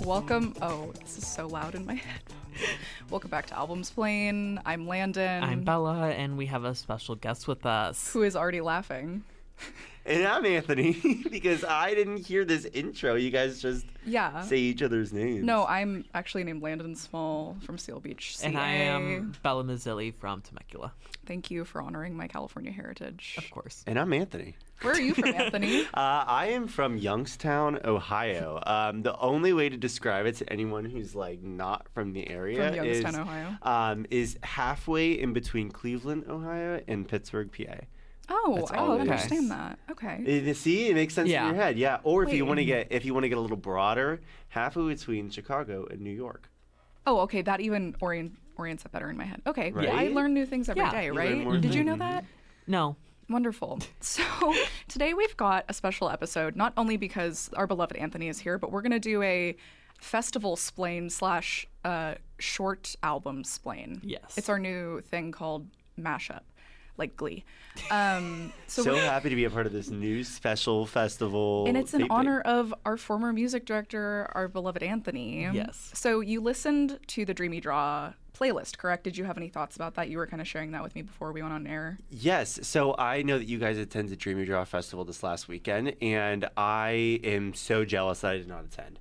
Welcome. Oh, this is so loud in my head. Welcome back to Albums Plain. I'm Landon. I'm Bella, and we have a special guest with us. Who is already laughing. And I'm Anthony, because I didn't hear this intro. You guys just say each other's names. No, I'm actually named Landon Small from Seal Beach, CA. And I am Bella Mazzilli from Temecula. Thank you for honoring my California heritage. Of course. And I'm Anthony. Where are you from, Anthony? I am from Youngstown, Ohio. The only way to describe it to anyone who's like not from the area is halfway in between Cleveland, Ohio, and Pittsburgh, PA. Oh, I don't understand that. Okay. See, it makes sense in your head. Yeah. Or if you want to get a little broader, halfway between Chicago and New York. Oh, okay. That even orients it better in my head. Okay. Right? Yeah, I learn new things every day, right? Did you know that? No. Wonderful. So today we've got a special episode, not only because our beloved Anthony is here, but we're going to do a festival splain / short album splain. Yes. It's our new thing called Mashup. Like Glee. So happy to be a part of this new special festival. And it's in honor of our former music director, our beloved Anthony. Yes. So you listened to the Dreamy Draw playlist, correct? Did you have any thoughts about that? You were kind of sharing that with me before we went on air. Yes. So I know that you guys attended Dreamy Draw Festival this last weekend, and I am so jealous that I did not attend.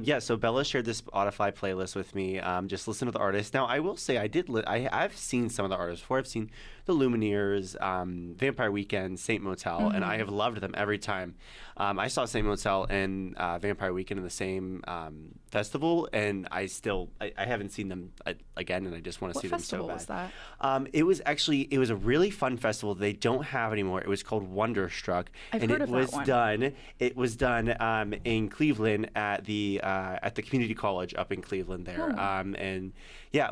Yeah. So Bella shared this Spotify playlist with me. Just listen to the artists. Now, I will say I've seen some of the artists before. I've seen the Lumineers, Vampire Weekend, Saint Motel, and I have loved them every time. I saw Saint Motel and Vampire Weekend in the same festival, and I haven't seen them again, and I just want to see them so bad. What festival was that? It was a really fun festival they don't have anymore. It was called Wonderstruck. I've heard of that one. It was done in Cleveland at the community college up in Cleveland there.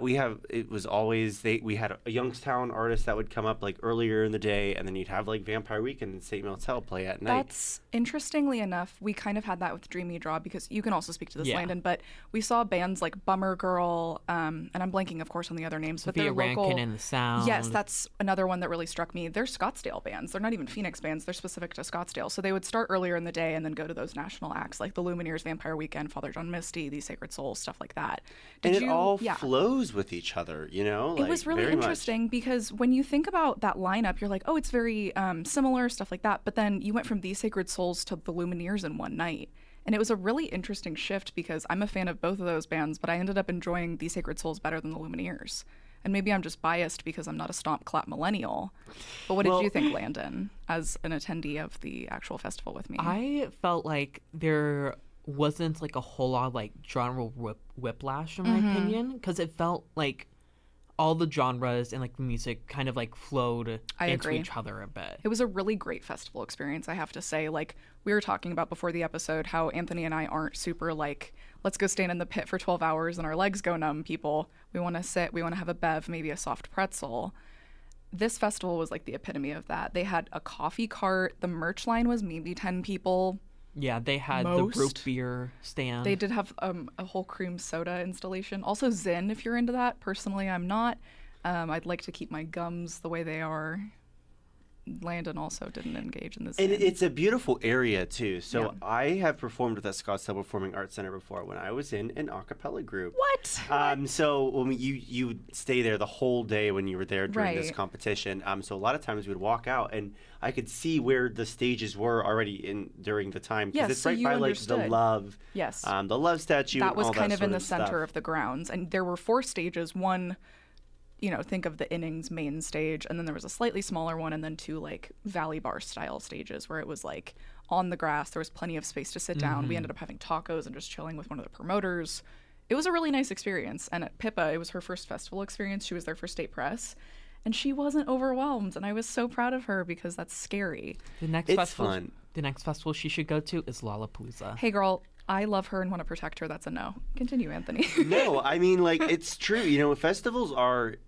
We had a Youngstown artist that would come up like earlier in the day, and then you'd have like Vampire Weekend and Saint Motel play at night. That's interestingly enough, we kind of had that with Dreamy Draw, because you can also speak to this, Landon, but we saw bands like Bummer Girl, and I'm blanking, of course, on the other names, but they're local. Rankin and the Sound. Yes, that's another one that really struck me. They're Scottsdale bands. They're not even Phoenix bands. They're specific to Scottsdale. So they would start earlier in the day and then go to those national acts like the Lumineers, Vampire Weekend, Father John Misty, These Sacred Souls, stuff like that. It all flows with each other, you know? It was really interesting because when you think about that lineup, you're like, oh, it's very similar, stuff like that. But then you went from These Sacred Souls to the Lumineers in one night. And it was a really interesting shift because I'm a fan of both of those bands, but I ended up enjoying These Sacred Souls better than the Lumineers. And maybe I'm just biased because I'm not a stomp clap millennial. But what did you think, Landon, as an attendee of the actual festival with me? I felt like there wasn't like a whole lot of like genre whiplash in my opinion, because it felt like all the genres and like the music kind of like flowed into each other a bit. It was a really great festival experience, I have to say. Like we were talking about before the episode, how Anthony and I aren't super like, let's go stand in the pit for 12 hours and our legs go numb people. We want to sit, we want to have a bev, maybe a soft pretzel. This festival was like the epitome of that. They had a coffee cart. The merch line was maybe 10 people. Yeah, they had the root beer stand. They did have a whole cream soda installation. Also Zin, if you're into that. Personally, I'm not. I'd like to keep my gums the way they are. Landon also didn't engage in this. And it's a beautiful area, too. So I have performed at the Scottsdale Performing Arts Center before when I was in an a cappella group. What? So when you stay there the whole day when you were there during this competition. So a lot of times we would walk out and I could see where the stages were already during the time. Because it's right by like the Love. Yes. The Love statue. That was kind of in the center of the grounds. And there were 4 stages. One, think of the innings main stage, and then there was a slightly smaller one, and then 2 like valley bar style stages where it was like on the grass. There was plenty of space to sit down. We ended up having tacos and just chilling with one of the promoters. It was a really nice experience. And at Pippa, it was her first festival experience. She was there for state press, and she wasn't overwhelmed, and I was so proud of her because that's scary. The next festival she should go to is Lollapalooza. Hey girl, I love her and want to protect her. That's a no. Continue, Anthony. No, I mean, like, it's true. Festivals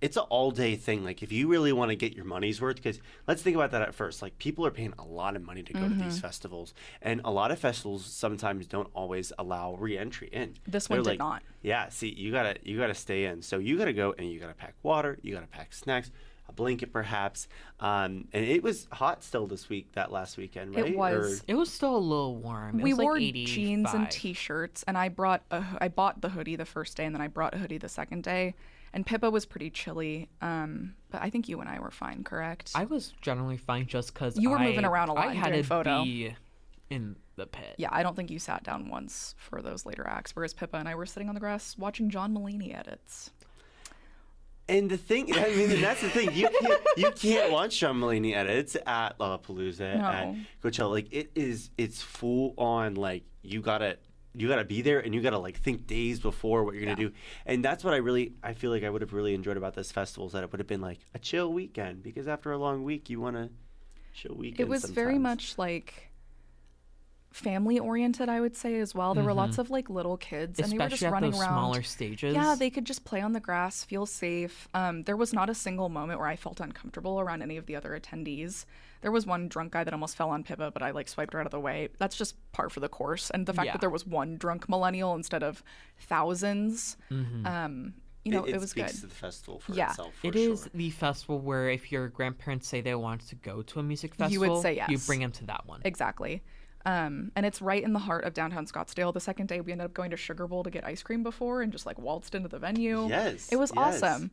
it's an all-day thing. Like, if you really want to get your money's worth, because let's think about that at first. Like, people are paying a lot of money to go to these festivals. And a lot of festivals sometimes don't always allow re-entry in. This one did not. Yeah, see, you gotta stay in. So you gotta go and you gotta pack water, you gotta pack snacks. a blanket perhaps. And it was hot still that last weekend, right? It was. It was still a little warm. It We was like wore 85. jeans and t-shirts, and I bought the hoodie the first day, and then I brought a hoodie the second day. And Pippa was pretty chilly, but I think you and I were fine, correct? I was generally fine just because You were moving around a lot I and had doing to photo. be in the pit. Yeah, I don't think you sat down once for those later acts, whereas Pippa and I were sitting on the grass watching John Mulaney edits. And the thing, I mean, that's the thing. You can't watch John Mulaney edits at Lollapalooza, at Coachella. Like it's full on. Like you gotta be there, and you gotta like think days before what you're gonna do. And that's what I feel like I would have really enjoyed about this festival, is that it would have been like a chill weekend, because after a long week, you want to chill weekend. It was very much like family oriented, I would say, as well. There were lots of like little kids, and they were just at running those around. smaller stages. Yeah, they could just play on the grass, feel safe. There was not a single moment where I felt uncomfortable around any of the other attendees. There was one drunk guy that almost fell on Pippa, but I like swiped her out of the way. That's just par for the course. And the fact that there was one drunk millennial instead of thousands, it was speaks good. to the festival for itself. It is the festival where if your grandparents say they want to go to a music festival, You would say yes. You bring them to that one. Exactly. And it's right in the heart of downtown Scottsdale. The second day, we ended up going to Sugar Bowl to get ice cream before and just like waltzed into the venue. Yes. It was yes. awesome.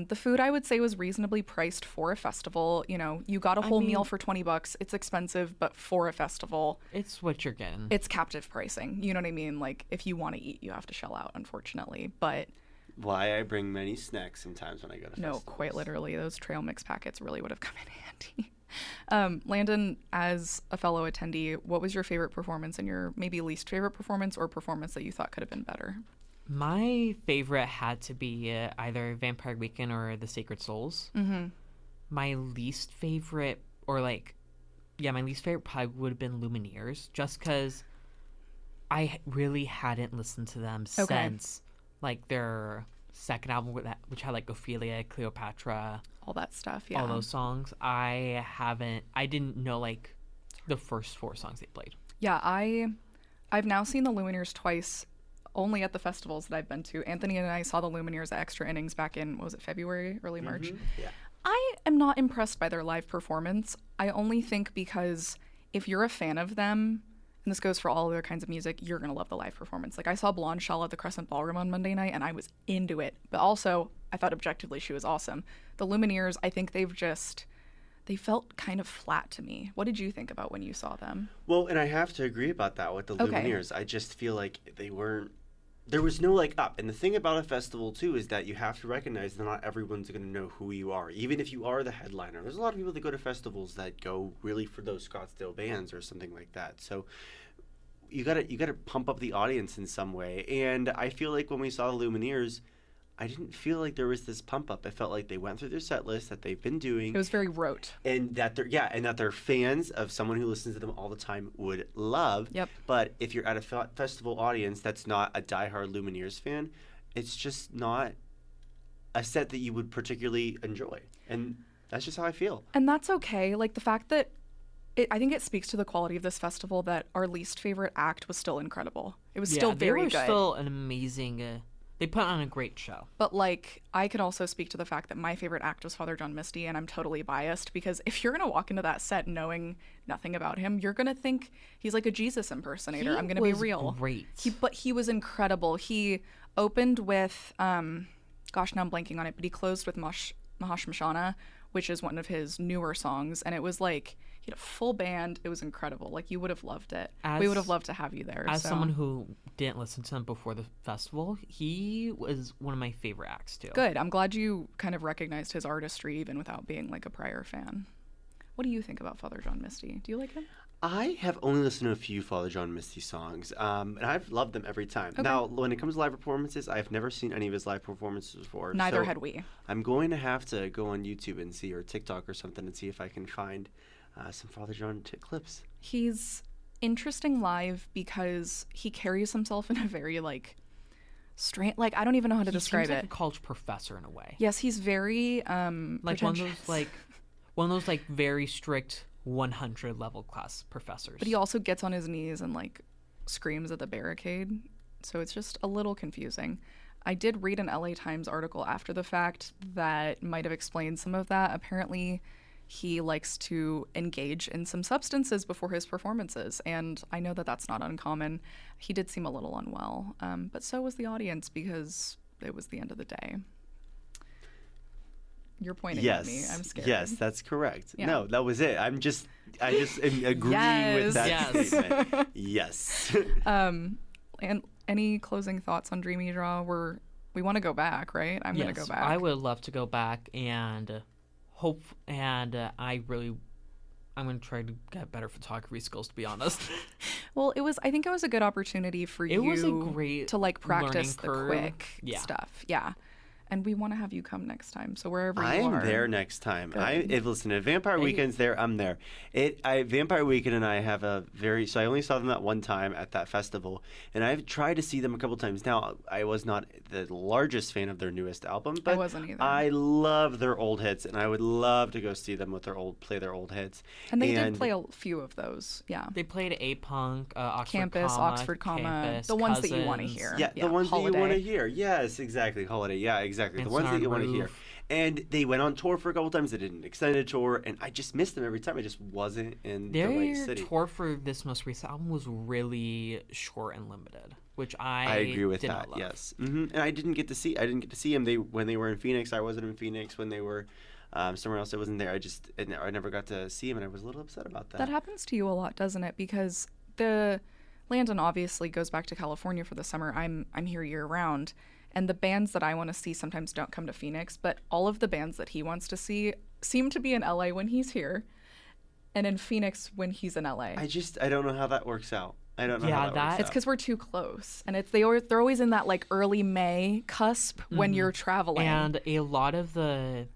The food, I would say, was reasonably priced for a festival. You know, you got a whole meal for $20. It's expensive, but for a festival, it's what you're getting. It's captive pricing. You know what I mean? Like, if you want to eat, you have to shell out, unfortunately. But why I bring many snacks sometimes when I go to festivals. No, quite literally. Those trail mix packets really would have come in handy. Landon, as a fellow attendee, what was your favorite performance and your maybe least favorite performance, or performance that you thought could have been better? My favorite had to be either Vampire Weekend or The Sacred Souls. Mm-hmm. My least favorite, my least favorite probably would have been Lumineers, just because I really hadn't listened to them since like their second album, which had like Ophelia, Cleopatra, all that stuff. Yeah, all those songs. I didn't know like the first 4 songs they played. Yeah, I've now seen the Lumineers twice, only at the festivals that I've been to. Anthony and I saw the Lumineers at Extra Innings back in, what was it, February, early March? Mm-hmm. Yeah. I am not impressed by their live performance. I only think because if you're a fan of them, and this goes for all other kinds of music, you're going to love the live performance. Like, I saw Blonde Shell at the Crescent Ballroom on Monday night, and I was into it. But also, I thought objectively she was awesome. The Lumineers, I think they felt kind of flat to me. What did you think about when you saw them? Well, and I have to agree about that with the Lumineers. I just feel like there was no like up. And the thing about a festival too is that you have to recognize that not everyone's going to know who you are, even if you are the headliner. There's a lot of people that go to festivals that go really for those Scottsdale bands or something like that. So you gotta pump up the audience in some way. And I feel like when we saw the Lumineers, I didn't feel like there was this pump up. It felt like they went through their set list that they've been doing. It was very rote. And that they're fans of someone who listens to them all the time would love. Yep. But if you're at a festival audience that's not a diehard Lumineers fan, it's just not a set that you would particularly enjoy. And that's just how I feel. And that's okay. Like, the fact that I think it speaks to the quality of this festival that our least favorite act was still incredible. It was still very good. They were still an amazing... they put on a great show. But, like, I could also speak to the fact that my favorite act was Father John Misty, and I'm totally biased because if you're going to walk into that set knowing nothing about him, you're going to think he's like a Jesus impersonator. I'm going to be real. Great. But he was incredible. He opened with, now I'm blanking on it, but he closed with Mahashmashana, which is one of his newer songs, and it was like... He had a full band. It was incredible. Like, you would have loved it. We would have loved to have you there. As someone who didn't listen to him before the festival, he was one of my favorite acts, too. Good. I'm glad you kind of recognized his artistry even without being, like, a prior fan. What do you think about Father John Misty? Do you like him? I have only listened to a few Father John Misty songs, and I've loved them every time. Okay. Now, when it comes to live performances, I've never seen any of his live performances before. Neither had we. I'm going to have to go on YouTube and see, or TikTok or something, and see if I can find... some Father John clips. He's interesting live because he carries himself in a very, like, strange... Like, I don't even know how to describe He seems it. like a college professor in a way. Yes, he's very, like one of those, very strict 100 level class professors. But he also gets on his knees and, like, screams at the barricade. So it's just a little confusing. I did read an LA Times article after the fact that might have explained some of that. Apparently, he likes to engage in some substances before his performances, and I know that that's not uncommon. He did seem a little unwell, but so was the audience because it was the end of the day. You're pointing at me. I'm scared. Yes, that's correct. Yeah. No, that was it. I just am agreeing with that statement. Yes. And any closing thoughts on Dreamy Draw? We want to go back, right? I'm going to go back. I would love to go back and hope, and I'm going to try to get better photography skills, to be honest. Well, I think it was a good opportunity for you was a great to like practice the curve. quick stuff. Yeah. And we want to have you come next time. So wherever you are. I am there next time. Listen, if Vampire Weekend's there, I'm there. Vampire Weekend and I have so I only saw them that one time at that festival, and I've tried to see them a couple times. Now, I was not the largest fan of their newest album, but I wasn't either. I love their old hits, and I would love to go see them with play their old hits. And they did play a few of those, yeah. They played A-Punk, Oxford Campus, Oxford, Campus, the ones that you Cousins. want to hear. Yeah, the ones Holiday. that you want to hear. Yes, exactly. Holiday. Yeah, exactly. The ones that you want to hear. And they went on tour for a couple times. They did an extended tour, and I just missed them every time. I just wasn't in the right city. Their tour for this most recent album was really short and limited, which I agree with did that. Not love. Yes, and I didn't get to see them. When they were in Phoenix. I wasn't in Phoenix when they were somewhere else. I wasn't there. I never got to see them, and I was a little upset about that. That happens to you a lot, doesn't it? Because Landon obviously goes back to California for the summer. I'm here year round. And the bands that I want to see sometimes don't come to Phoenix, but all of the bands that he wants to see seem to be in LA when he's here and in Phoenix when he's in LA. I don't know how that works out. I don't know how that works out. It's because we're too close. And they're always in that like early May cusp when you're traveling. And a lot of the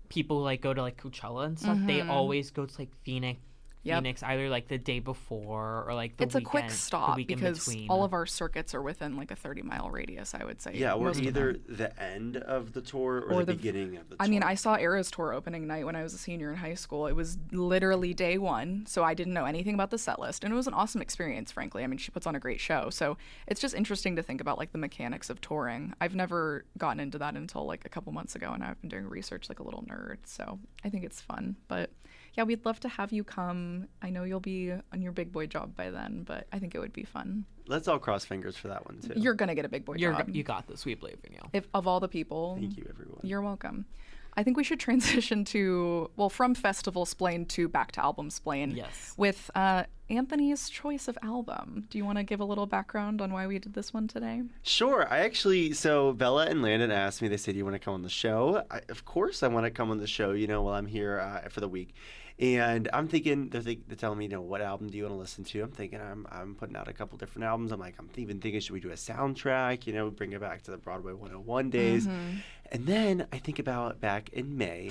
people like go to like Coachella and stuff, they always go to like Phoenix either like the day before or like the it's weekend. a quick stop because between. all of our circuits are within like a 30-mile radius, I would say. Yeah, or either the end of the tour or the beginning of the tour. I mean, I saw Era's tour opening night when I was a senior in high school. It was literally day one, so I didn't know anything about the set list, and it was an awesome experience, frankly. I mean, she puts on a great show, so it's just interesting to think about like the mechanics of touring. I've never gotten into that until like a couple months ago, and I've been doing research like a little nerd, so I think it's fun. But yeah, we'd love to have you come. I know you'll be on your big boy job by then, but I think it would be fun. Let's all cross fingers for that one, too. You're going to get a big boy job. You got this. We believe in you. If of all the people. Thank you, everyone. You're welcome. I think we should transition from Festival Splain to back to Album Splain. Yes. With Anthony's choice of album. Do you want to give a little background on why we did this one today? Sure. So Bella and Landon asked me, they said, "Do you want to come on the show?" Of course I want to come on the show, while I'm here for the week. And I'm thinking, they're telling me, what album do you want to listen to? I'm thinking, I'm putting out a couple different albums. I'm even thinking, should we do a soundtrack? Bring it back to the Broadway 101 days. Mm-hmm. And then I think about back in May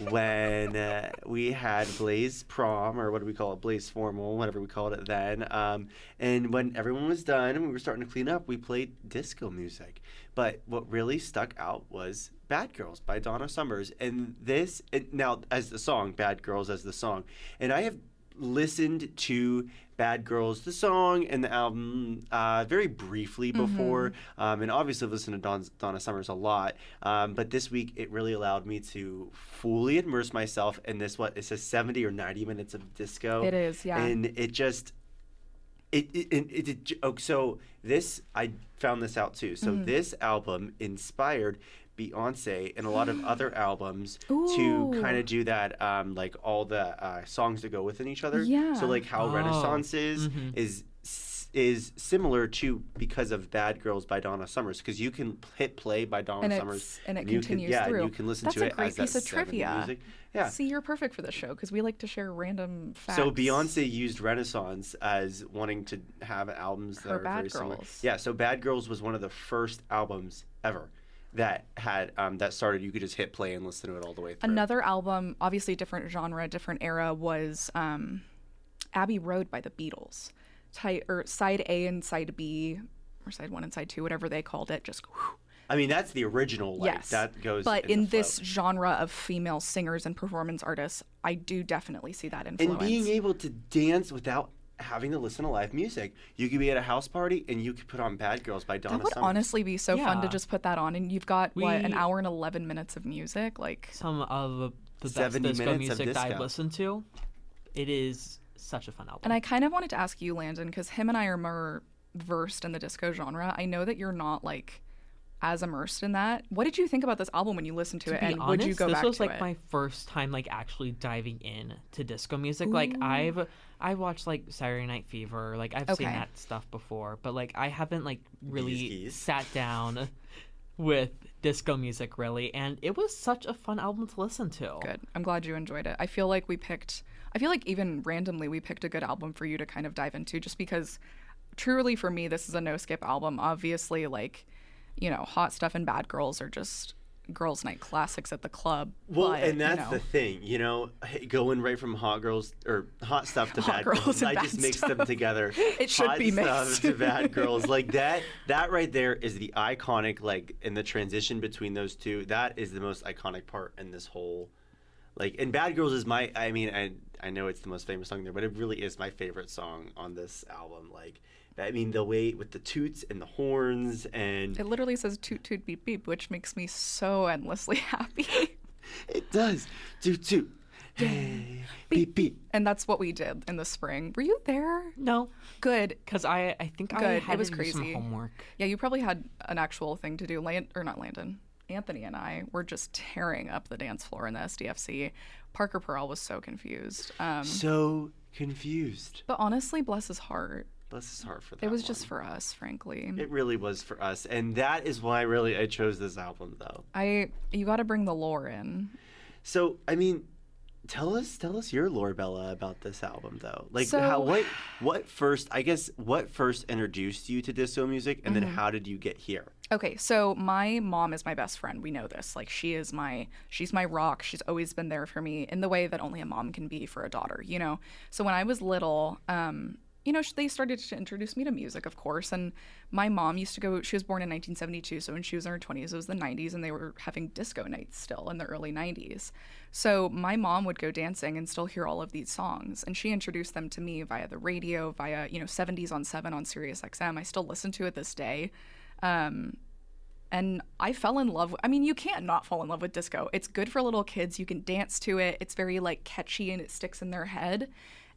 when we had Blaze Prom, or what do we call it, Blaze Formal, whatever we called it then. And when everyone was done and we were starting to clean up, we played disco music. But what really stuck out was Bad Girls by Donna Summer. And now as the song, Bad Girls as the song. And I have listened to Bad Girls, the song, and the album very briefly before. Mm-hmm. And obviously I've listened to Donna Summers a lot. But this week it really allowed me to fully immerse myself in this, it says 70 or 90 minutes of disco. It is, yeah. And it just... So this, I found this out too. So this album inspired Beyonce and a lot of other albums to kind of do that, like all the songs that go within each other. Yeah. So like how Renaissance is similar to because of Bad Girls by Donna Summers, because you can hit play by Donna Summers and it continues through. You can listen That's to it a great as piece that of trivia. Music. Yeah. See, you're perfect for this show because we like to share random facts. So Beyonce used Renaissance as wanting to have albums that are very similar. Yeah. So Bad Girls was one of the first albums ever that had that started. You could just hit play and listen to it all the way through. Another album, obviously different genre, different era, was Abbey Road by the Beatles. Side A and side B, or side 1 and side 2, whatever they called it. Just. Whew. I mean, that's the original. Yes, that goes. But in this genre of female singers and performance artists, I do definitely see that influence. And being able to dance without having to listen to live music. You could be at a house party and you could put on Bad Girls by Donna That would Summer. honestly be so fun to Yeah. just put that on, and you've got an hour and 11 minutes of music. Like, Some of the best 70 disco minutes of music that disco. I've listened to. It is such a fun album. and I kind of wanted to ask you, Landon, because him and I are more versed in the disco genre. I know that you're not like as immersed in that. What did you think about this album when you listened to it, be and honest, would you go this back was to like it? my first time like actually diving in to disco music. Like I watched like Saturday Night Fever, like I've seen Okay. that stuff before, but like I haven't like really Geese. sat down with disco music really, and it was such a fun album to listen to. Good. I'm glad you enjoyed it. I feel like even randomly we picked a good album for you to kind of dive into, just because truly for me this is a no skip album. Obviously, like, Hot Stuff and Bad Girls are just girls' night classics at the club. Well, but, and that's the thing, going right from Hot Stuff to Bad Girls. and I Bad just mixed Stuff. them together. It should Hot be Stuff mixed. to Bad Girls. Like that right there is the iconic, like, in the transition between those two, that is the most iconic part in this whole, like, and Bad Girls is I know it's the most famous song there, but it really is my favorite song on this album. Like, the way with the toots and the horns, and It literally says toot toot beep beep, which makes me so endlessly happy. it does. Toot toot. Hey, beep beep. And that's what we did in the spring. Were you there? No, Good. because I think I Good. It had was to do some crazy. homework. Yeah, you probably had an actual thing to do. Not Landon. Anthony and I were just tearing up the dance floor in the SDFC. Parker Pearl was so confused. So confused. But honestly, bless his heart. Bless his heart for that. It was one. just for us, frankly. It really was for us, and that is why really I chose this album, though. You got to bring the lore in. So tell us your lore, Bella, about this album, though. Like, So- what first introduced you to disco music, and then how did you get here? Okay, so my mom is my best friend. We know this. Like, she's my rock. She's always been there for me in the way that only a mom can be for a daughter, So when I was little, they started to introduce me to music, of course. And my mom used to go, she was born in 1972. So when she was in her 20s, it was the 90s, and they were having disco nights still in the early 90s. So my mom would go dancing and still hear all of these songs. And she introduced them to me via the radio, via, 70s on 7 on Sirius XM. I still listen to it this day. And I fell in love. You can't not fall in love with disco. It's good for little kids. You can dance to it. It's very like catchy and it sticks in their head.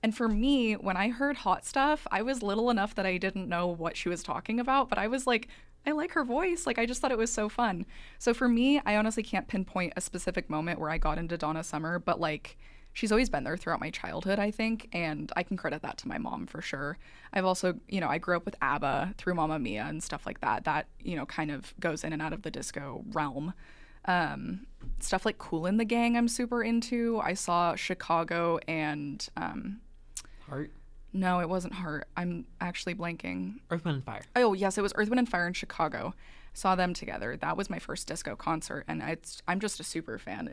And for me, when I heard Hot Stuff, I was little enough that I didn't know what she was talking about, but I was like, I like her voice. Like, I just thought it was so fun. So for me, I honestly can't pinpoint a specific moment where I got into Donna Summer, but like, she's always been there throughout my childhood, I think, and I can credit that to my mom for sure. I've also, I grew up with ABBA through Mamma Mia and stuff like that. That, kind of goes in and out of the disco realm. Stuff like Kool and the Gang I'm super into. I saw Chicago and Heart, no, it wasn't Heart. I'm actually blanking. Earth, Wind and Fire. Oh, yes, it was Earth, Wind and Fire in Chicago. Saw them together. That was my first disco concert, and I'm just a super fan.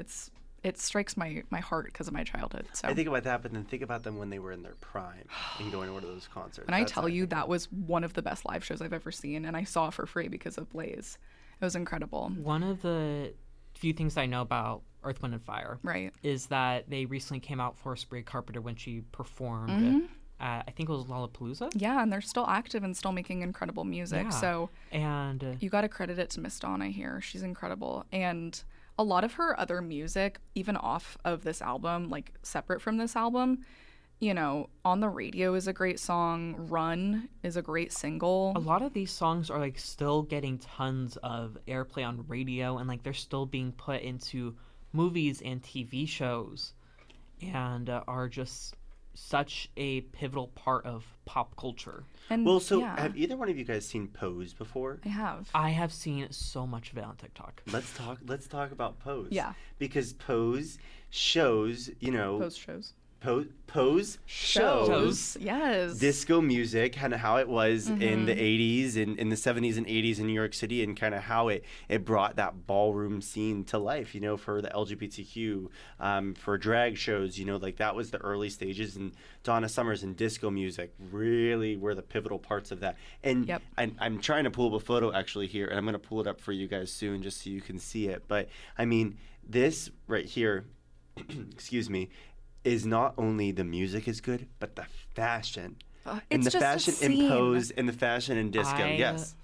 It strikes my heart because of my childhood. So I think about that, but then think about them when they were in their prime and going to one of those concerts. and I That's tell what you, think that about. was one of the best live shows I've ever seen, and I saw for free because of Blaze. It was incredible. One of the few things I know about Earth, Wind and Fire Right. is that they recently came out for Sabrina Carpenter when she performed Mm-hmm. at, I think it was Lollapalooza. Yeah, and they're still active and still making incredible music. Yeah. So And you got to credit it to Miss Donna here. She's incredible. And a lot of her other music, even off of this album, like separate from this album, On the Radio is a great song. Run is a great single. a lot of these songs are like still getting tons of airplay on radio, and like they're still being put into movies and TV shows, and are just such a pivotal part of pop culture. And Well, so yeah, have either one of you guys seen Pose before? I have. I have seen so much of it on TikTok. Let's talk about Pose. Yeah. Because Pose shows, Post shows. Pose shows Yes. disco music, kind of how it was in Mm-hmm. the 80s and in the 70s and 80s in New York City, and kind of how it brought that ballroom scene to life, for the LGBTQ, for drag shows, like that was the early stages, and Donna Summers and disco music really were the pivotal parts of that. And Yep. I'm trying to pull up a photo actually here, and I'm going to pull it up for you guys soon just so you can see it. But this right here, excuse me, is not only the music is good, but the fashion. And It's the just a fashion scene. imposed and the fashion in disco. Yes.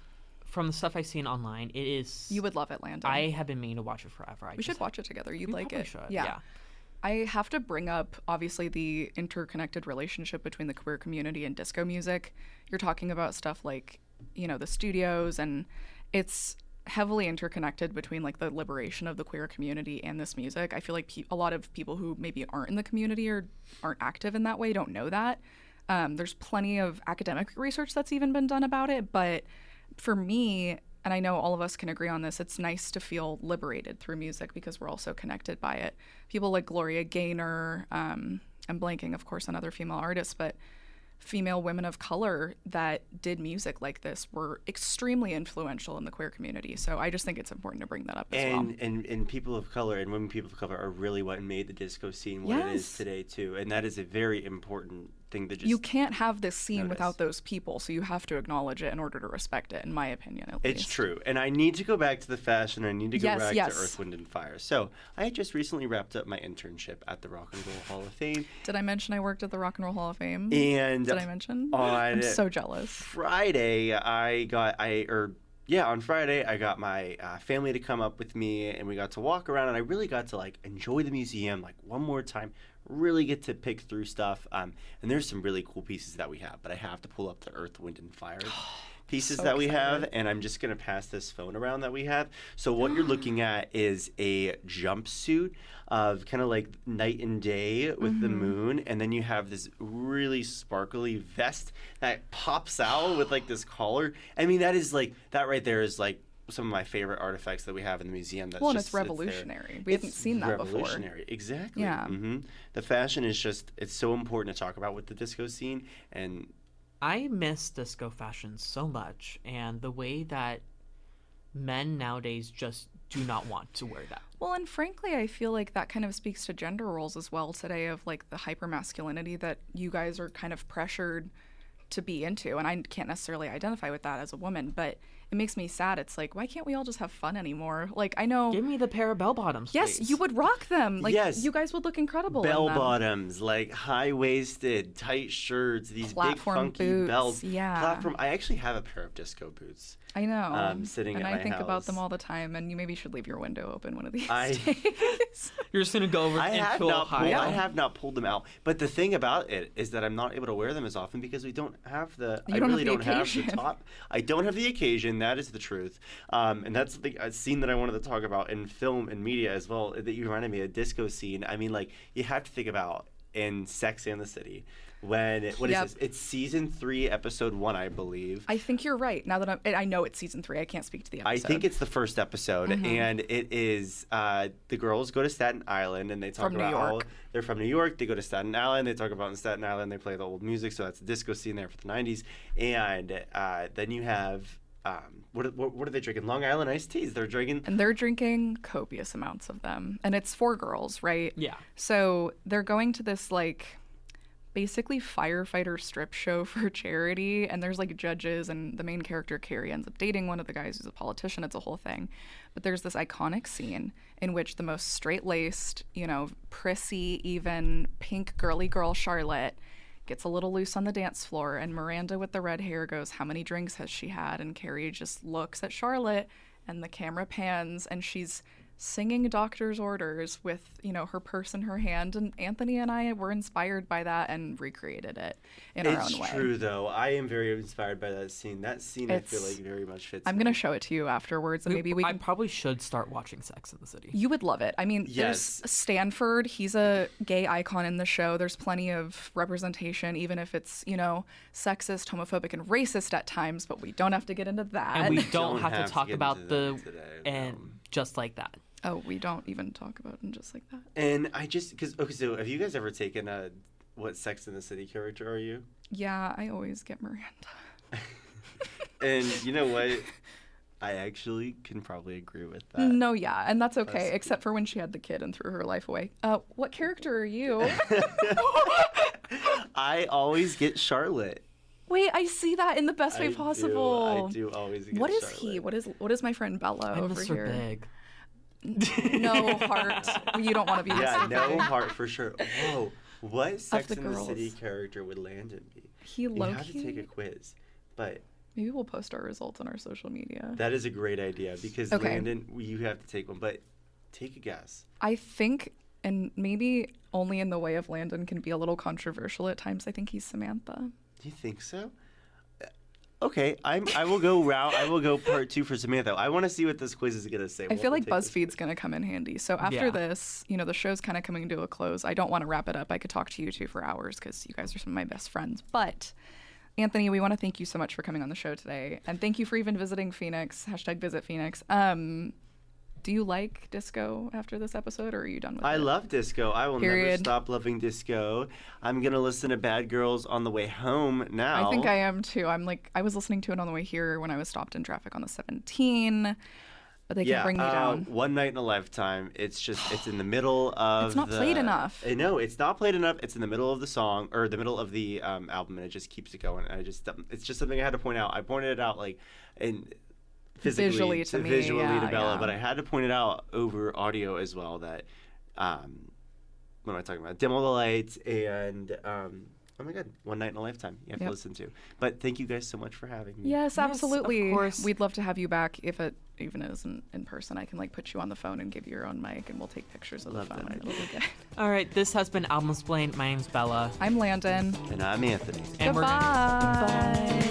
From the stuff I've seen online, it is. You would love it, Landon. I have been meaning to watch it forever. We should watch it together. You'd We like probably it. should, Yeah. yeah. I have to bring up, obviously, the interconnected relationship between the queer community and disco music. You're talking about stuff like, the studios, and it's heavily interconnected between, like, the liberation of the queer community and this music. I feel like a lot of people who maybe aren't in the community or aren't active in that way don't know that. There's plenty of academic research that's even been done about it, but for me, and I know all of us can agree on this, it's nice to feel liberated through music because we're all so connected by it. People like Gloria Gaynor, I'm blanking, of course, on other female artists, but female women of color that did music like this were extremely influential in the queer community. So I just think it's important to bring that up as well. And people of color and women people of color are really what made the disco scene what it is today too. And that is a very important thing to just You can't have this scene notice. without those people, so you have to acknowledge it in order to respect it, in my opinion, at least. It's true. And I need to go back to the fashion. I need to go back yes. to Earth, Wind, and Fire. So I just recently wrapped up my internship at the Rock and Roll Hall of Fame. Did I mention I worked at the Rock and Roll Hall of Fame? And Did I mention? I'm so jealous. Friday, on Friday, I got my family to come up with me, and we got to walk around, and I really got to enjoy the museum one more time. Really get to pick through stuff, and there's some really cool pieces that we have. But I have to pull up the Earth, Wind, and Fire pieces So that we excited. have, and I'm just gonna pass this phone around that we have. So what you're looking at is a jumpsuit of kind of like night and day with the moon, and then you have this really sparkly vest that pops out with this collar. I mean, that right there is some of my favorite artifacts that we have in the museum. That's Well, and just it's there. revolutionary. We haven't seen that before. Revolutionary, exactly. Yeah. The fashion is it's so important to talk about with the disco scene, and I miss disco fashion so much, and the way that men nowadays just do not want to wear that. Well, and frankly, I feel like that kind of speaks to gender roles as well today, of the hypermasculinity that you guys are kind of pressured to be into. And I can't necessarily identify with that as a woman, but it makes me sad. It's why can't we all just have fun anymore? I know. Give me the pair of bell bottoms. Yes, please. you would rock them. Yes. You guys would look incredible in bell them. bottoms, high-waisted, tight shirts, these Platform big funky boots, belts. yeah. Platform. I actually have a pair of disco boots. I know. Sitting and at I my think about house. them all the time, and you maybe should leave your window open one of these I- days. You're just gonna go over I and have feel not high. I have not pulled them out. But the thing about it is that I'm not able to wear them as often because we don't have the. You I don't have really the don't have occasion. the top. I don't have the occasion. That is the truth. And that's a scene that I wanted to talk about in film and media as well. That you reminded me of, a disco scene. I mean, you have to think about in Sex and the City. What is this? It's season 3, episode 1, I believe. I think you're right. Now that I know it's season 3, I can't speak to the episode. I think it's the first episode, and it is the girls go to Staten Island, and they talk From New about York. they're from New York. They go to Staten Island. They talk about in Staten Island they play the old music, so that's the disco scene there for the '90s. And then you have what are they drinking? Long Island iced teas. They're drinking. And they're drinking copious amounts of them, and it's 4 girls, right? Yeah. So they're going to this basically firefighter strip show for charity, and there's judges, and the main character Carrie ends up dating one of the guys who's a politician. It's a whole thing. But there's this iconic scene in which the most straight-laced, prissy, even pink girly girl Charlotte gets a little loose on the dance floor, and Miranda with the red hair goes, "How many drinks has she had?" And Carrie just looks at Charlotte, and the camera pans, and she's singing doctor's orders with, her purse in her hand. And Anthony and I were inspired by that and recreated it in our own way. It's true, though. I am very inspired by that scene. That scene, I feel very much fits. I'm going to show it to you afterwards, and maybe we I can... probably should start watching Sex in the City. You would love it. I mean, Yes. there's Stanford. He's a gay icon in the show. There's plenty of representation, even if it's, sexist, homophobic, and racist at times, but we don't have to get into that. And we don't have have to to talk get about into the that today, and no. just like that. Oh, we don't even talk about it just like that. And I just so have you guys ever taken what Sex in the City character are you? Yeah, I always get Miranda. And you know what? I actually can probably agree with that. No, yeah, and that's okay, That's- except for when she had the kid and threw her life away. What character are you? I always get Charlotte. Wait, I see that in the best way possible. I do always get What is Charlotte. he? What is my friend Bella I'm over Mr. here? Big. No heart. You don't want to be Yeah, Mr. no Big. heart for sure. Whoa. What Sex the and the girls. City character would Landon be? He You have to low-key- take a quiz, but Maybe we'll post our results on our social media. that is a great idea because Okay. Landon, you have to take one. But take a guess. I think, and maybe only in the way of Landon can be a little controversial at times, I think he's Samantha. Do you think so? Okay, I will go route. I will go part 2 for Samantha. I want to see what this quiz is gonna say. I feel like BuzzFeed's going to come in handy. So after Yeah. this, the show's kind of coming to a close. I don't want to wrap it up. I could talk to you two for hours because you guys are some of my best friends. But Anthony, we want to thank you so much for coming on the show today. And thank you for even visiting Phoenix. #visit Phoenix. Do you like disco after this episode, or are you done with it? I love disco. I will never Period. stop loving disco. I'm gonna listen to Bad Girls on the way home now. I think I am too. I was listening to it on the way here when I was stopped in traffic on the 17, but they can't bring me down. One Night in a Lifetime. It's in the middle of. It's not played enough. No, it's not played enough. It's in the middle of the song or the middle of the album, and it just keeps it going. And it's just something I had to point out. I pointed it out visually to Bella, yeah. but I had to point it out over audio as well that what am I talking about? Dim All the Lights and oh my god, One Night in a Lifetime. You have to listen to. But thank you guys so much for having me. Yes, absolutely. of course. We'd love to have you back if it even isn't in person. I can put you on the phone and give you your own mic and we'll take pictures of Love the that phone. idea. It'll be good. All right, this has been Album Explained. My name's Bella. I'm Landon. And I'm Anthony. And Goodbye.